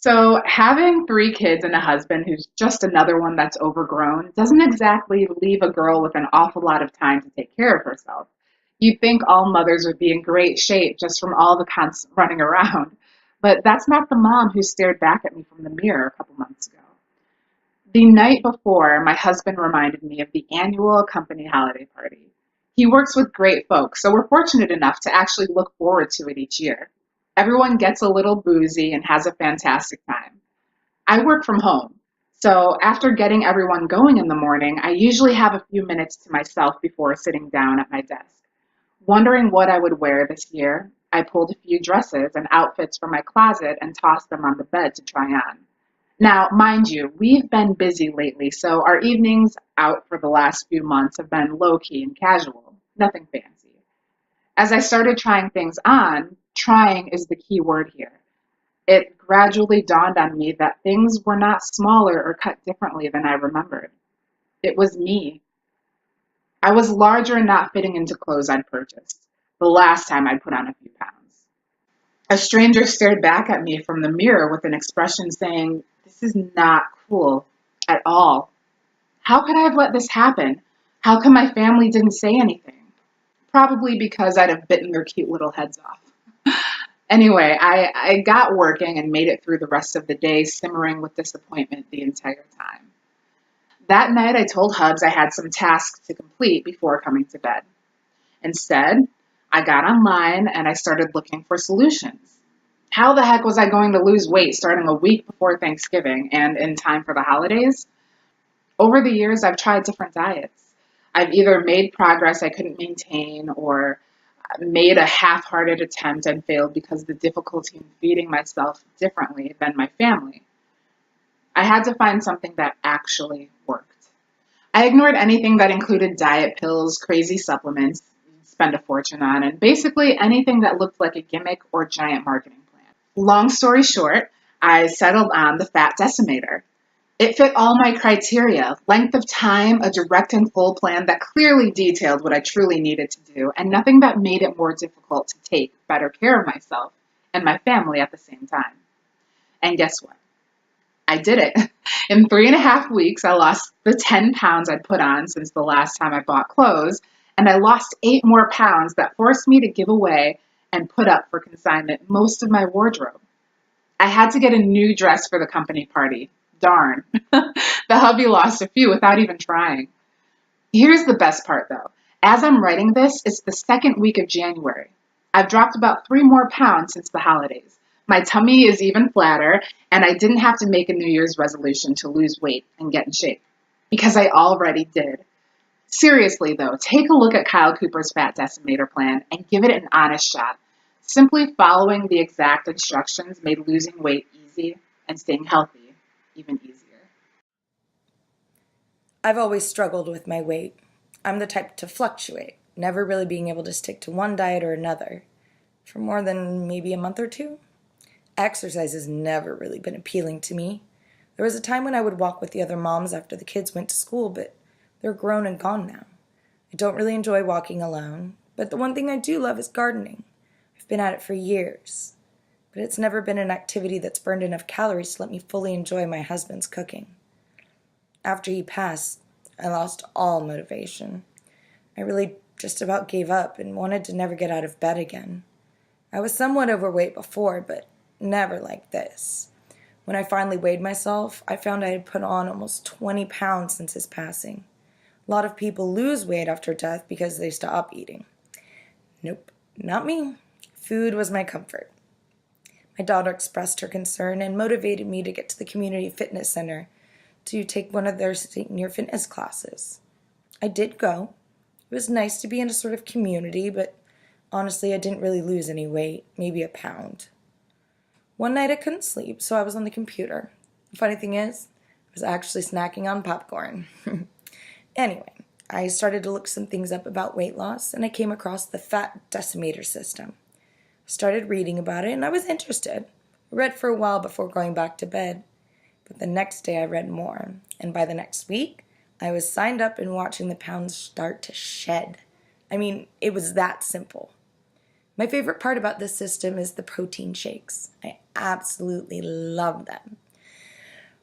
So, having three kids and a husband who's just another one that's overgrown doesn't exactly leave a girl with an awful lot of time to take care of herself. You'd think all mothers would be in great shape just from all the constant running around. But that's not the mom who stared back at me from the mirror a couple months ago. The night before, my husband reminded me of the annual company holiday party. He works with great folks, so we're fortunate enough to actually look forward to it each year. Everyone gets a little boozy and has a fantastic time. I work from home, so after getting everyone going in the morning, I usually have a few minutes to myself before sitting down at my desk. Wondering what I would wear this year, I pulled a few dresses and outfits from my closet and tossed them on the bed to try on. Now, mind you, we've been busy lately, so our evenings out for the last few months have been low key and casual, nothing fancy. As I started trying things on, trying is the key word here. It gradually dawned on me that things were not smaller or cut differently than I remembered. It was me. I was larger and not fitting into clothes I'd purchased the last time I'd put on a few pounds. A stranger stared back at me from the mirror with an expression saying, "This is not cool at all. How could I have let this happen? How come my family didn't say anything?" Probably because I'd have bitten their cute little heads off. Anyway, I got working and made it through the rest of the day, simmering with disappointment the entire time. That night, I told Hubs I had some tasks to complete before coming to bed. Instead, I got online and I started looking for solutions. How the heck was I going to lose weight starting a week before Thanksgiving and in time for the holidays? Over the years, I've tried different diets. I've either made progress I couldn't maintain or made a half hearted attempt and failed because of the difficulty in feeding myself differently than my family. I had to find something that actually worked. I ignored anything that included diet pills, crazy supplements, spend a fortune on, and basically anything that looked like a gimmick or giant marketing plan. Long story short, I settled on the Fat Decimator. It fit all my criteria: length of time, a direct and full plan that clearly detailed what I truly needed to do, and nothing that made it more difficult to take better care of myself and my family at the same time. And guess what? I did it. In 3.5 weeks, I lost the 10 pounds I'd put on since the last time I bought clothes, and I lost 8 more pounds that forced me to give away and put up for consignment most of my wardrobe. I had to get a new dress for the company party. Darn. The hubby lost a few without even trying. Here's the best part though. As I'm writing this, it's the second week of January. I've dropped about 3 more pounds since the holidays. My tummy is even flatter, and I didn't have to make a New Year's resolution to lose weight and get in shape because I already did. Seriously though, take a look at Kyle Cooper's Fat Decimator plan and give it an honest shot. Simply following the exact instructions made losing weight easy and staying healthy even easier. I've always struggled with my weight. I'm the type to fluctuate, never really being able to stick to one diet or another for more than maybe a month or two. Exercise has never really been appealing to me. There was a time when I would walk with the other moms after the kids went to school, but they're grown and gone now. I don't really enjoy walking alone, but the one thing I do love is gardening. I've been at it for years, but it's never been an activity that's burned enough calories to let me fully enjoy my husband's cooking. After he passed, I lost all motivation. I really just about gave up and wanted to never get out of bed again. I was somewhat overweight before, but never like this. When I finally weighed myself, I found I had put on almost 20 pounds since his passing. A lot of people lose weight after death because they stop eating. Nope, not me. Food was my comfort. My daughter expressed her concern and motivated me to get to the community fitness center to take one of their senior fitness classes. I did go. It was nice to be in a sort of community, but honestly, I didn't really lose any weight, maybe a pound. One night I couldn't sleep, so I was on the computer. The funny thing is, I was actually snacking on popcorn. Anyway, I started to look some things up about weight loss, and I came across the Fat Decimator System. I started reading about it, and I was interested. I read for a while before going back to bed, but the next day I read more, and by the next week, I was signed up and watching the pounds start to shed. I mean, it was that simple. My favorite part about this system is the protein shakes. I absolutely love them.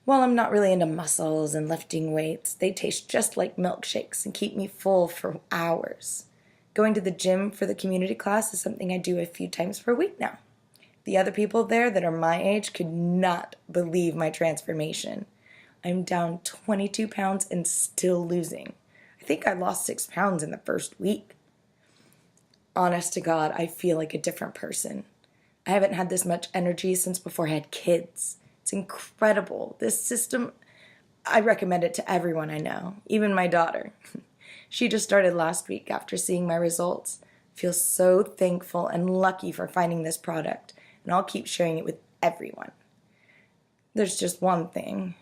While I'm not really into muscles and lifting weights, they taste just like milkshakes and keep me full for hours. Going to the gym for the community class is something I do a few times per week now. The other people there that are my age could not believe my transformation. I'm down 22 pounds and still losing. I think I lost 6 pounds in the first week. Honest to God, I feel like a different person. I haven't had this much energy since before I had kids. It's incredible. This system, I recommend it to everyone I know, even my daughter. She just started last week after seeing my results. I feel so thankful and lucky for finding this product, and I'll keep sharing it with everyone. There's just one thing.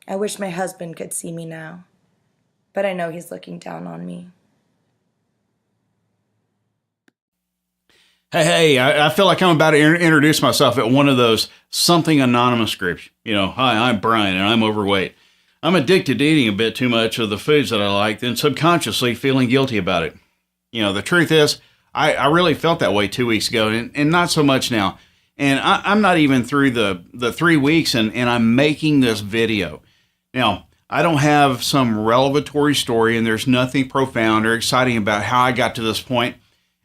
I wish my husband could see me now, but I know he's looking down on me. Hey, I feel like I'm about to introduce myself at one of those something anonymous groups. Hi, I'm Brian and I'm overweight. I'm addicted to eating a bit too much of the foods that I like and subconsciously feeling guilty about it. The truth is, I really felt that way 2 weeks ago and not so much now. And I'm not even through the 3 weeks and I'm making this video. Now, I don't have some revelatory story and there's nothing profound or exciting about how I got to this point.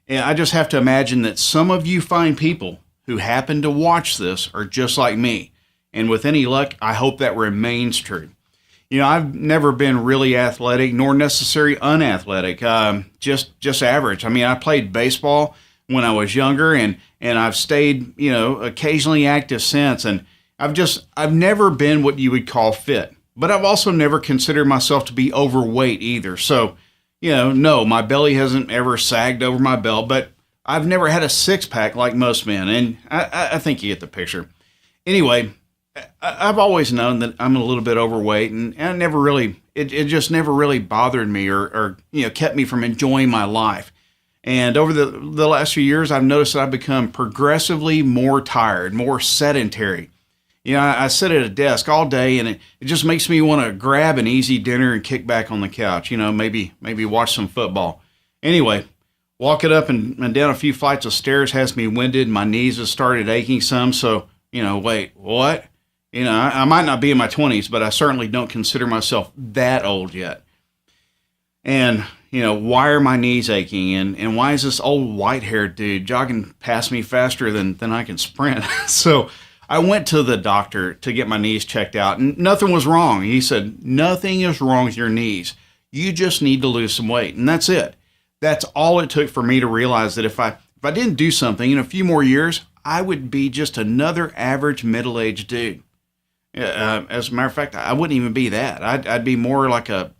And I just have to imagine that some of you fine people who happen to watch this are just like me. And with any luck, I hope that remains true. I've never been really athletic, nor necessarily unathletic, just average. I mean, I played baseball when I was younger, and I've stayed, occasionally active since. And I've never been what you would call fit. But I've also never considered myself to be overweight either. So, no, my belly hasn't ever sagged over my belt, but I've never had a six-pack like most men, and I think you get the picture. Anyway, I've always known that I'm a little bit overweight, and I never really, it just never really bothered me or kept me from enjoying my life. And over the last few years, I've noticed that I've become progressively more tired, more sedentary. I sit at a desk all day, and it just makes me want to grab an easy dinner and kick back on the couch. Maybe watch some football. Anyway, walking up and down a few flights of stairs has me winded. My knees have started aching some. So, wait, what? I might not be in my 20s, but I certainly don't consider myself that old yet. And, why are my knees aching? And why is this old white-haired dude jogging past me faster than I can sprint? So I went to the doctor to get my knees checked out, and nothing was wrong. He said, nothing is wrong with your knees. You just need to lose some weight, and that's it. That's all it took for me to realize that if I didn't do something in a few more years, I would be just another average middle-aged dude. As a matter of fact, I wouldn't even be that. I'd be more like a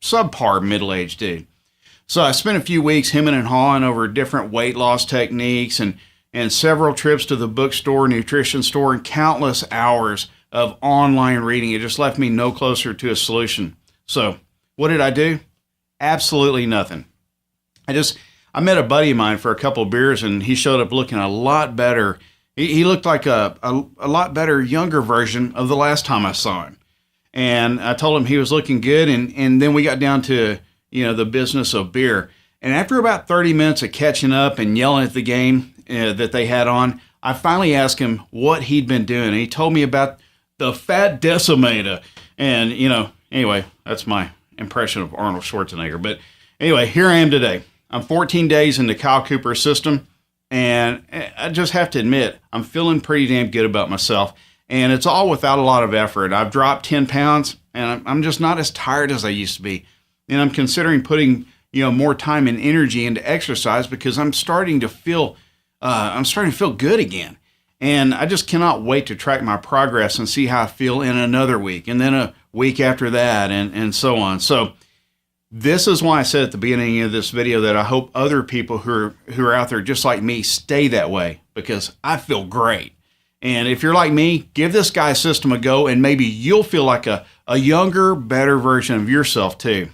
subpar middle-aged dude. So I spent a few weeks hemming and hawing over different weight loss techniques and several trips to the bookstore, nutrition store, and countless hours of online reading. It just left me no closer to a solution. So what did I do? Absolutely nothing. I met a buddy of mine for a couple of beers, and he showed up looking a lot better. He looked like a lot better, younger version of the last time I saw him. And I told him he was looking good, and then we got down to, the business of beer. And after about 30 minutes of catching up and yelling at the game that they had on, I finally asked him what he'd been doing. And he told me about the Fat Decimator. And, anyway, that's my impression of Arnold Schwarzenegger. But anyway, here I am today. I'm 14 days into Gunny Cooper's system. And I just have to admit, I'm feeling pretty damn good about myself. And it's all without a lot of effort. I've dropped 10 pounds, and I'm just not as tired as I used to be. And I'm considering putting, more time and energy into exercise because I'm starting to feel good again. And I just cannot wait to track my progress and see how I feel in another week, and then a week after that, and so on. So this is why I said at the beginning of this video that I hope other people who are out there just like me stay that way, because I feel great. And if you're like me, give this guy's system a go, and maybe you'll feel like a younger, better version of yourself too.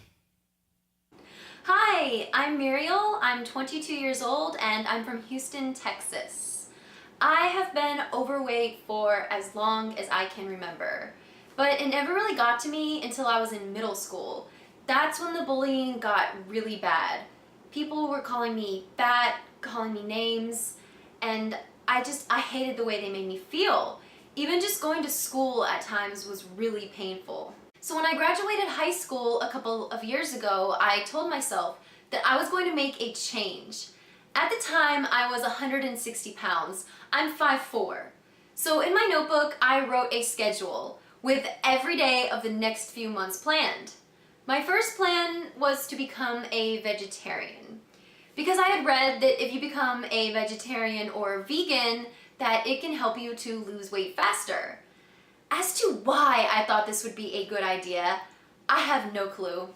Hi, I'm Muriel. I'm 22 years old and I'm from Houston, Texas. I have been overweight for as long as I can remember, but it never really got to me until I was in middle school. That's when the bullying got really bad. People were calling me fat, calling me names, and I hated the way they made me feel. Even just going to school at times was really painful. So when I graduated high school a couple of years ago, I told myself that I was going to make a change. At the time, I was 160 pounds. I'm 5'4". So in my notebook, I wrote a schedule with every day of the next few months planned. My first plan was to become a vegetarian, because I had read that if you become a vegetarian or vegan, that it can help you to lose weight faster. As to why I thought this would be a good idea, I have no clue.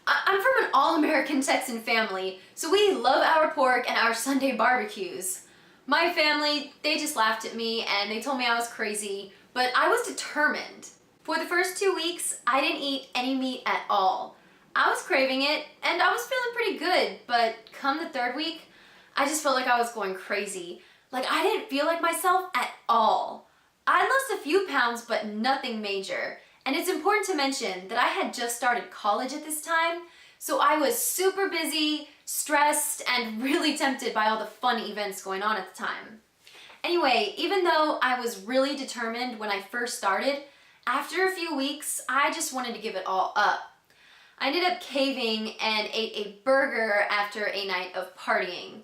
I'm from an all-American Texan family, so we love our pork and our Sunday barbecues. My family, they just laughed at me and they told me I was crazy, but I was determined. For the first 2 weeks, I didn't eat any meat at all. I was craving it and I was feeling pretty good, but come the third week, I just felt like I was going crazy. Like I didn't feel like myself at all. I lost a few pounds, but nothing major. And it's important to mention that I had just started college at this time, so I was super busy, stressed, and really tempted by all the fun events going on at the time. Anyway, even though I was really determined when I first started, after a few weeks, I just wanted to give it all up. I ended up caving and ate a burger after a night of partying.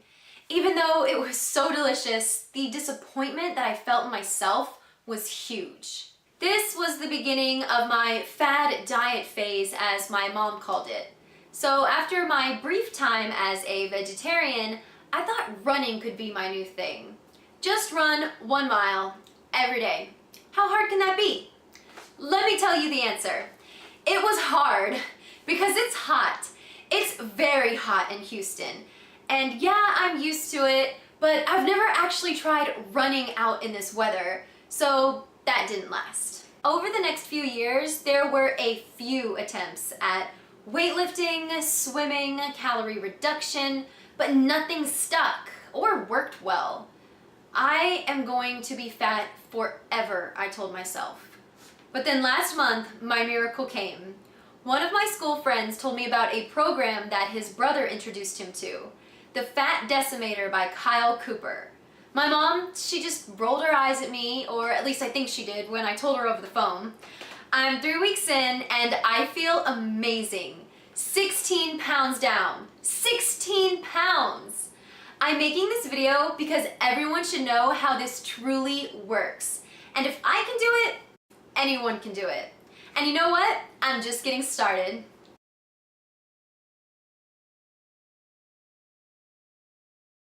Even though it was so delicious, the disappointment that I felt in myself was huge. This was the beginning of my fad diet phase, as my mom called it. So after my brief time as a vegetarian, I thought running could be my new thing. Just run 1 mile every day. How hard can that be? Let me tell you the answer. It was hard because it's hot. It's very hot in Houston. And yeah, I'm used to it, but I've never actually tried running out in this weather, so that didn't last. Over the next few years, there were a few attempts at weightlifting, swimming, calorie reduction, but nothing stuck or worked well. I am going to be fat forever, I told myself. But then last month, my miracle came. One of my school friends told me about a program that his brother introduced him to, the Fat Decimator by Gunny Cooper. My mom, she just rolled her eyes at me, or at least I think she did when I told her over the phone. I'm 3 weeks in and I feel amazing. 16 pounds down. 16 pounds! I'm making this video because everyone should know how this truly works. And if I can do it, anyone can do it. And you know what? I'm just getting started.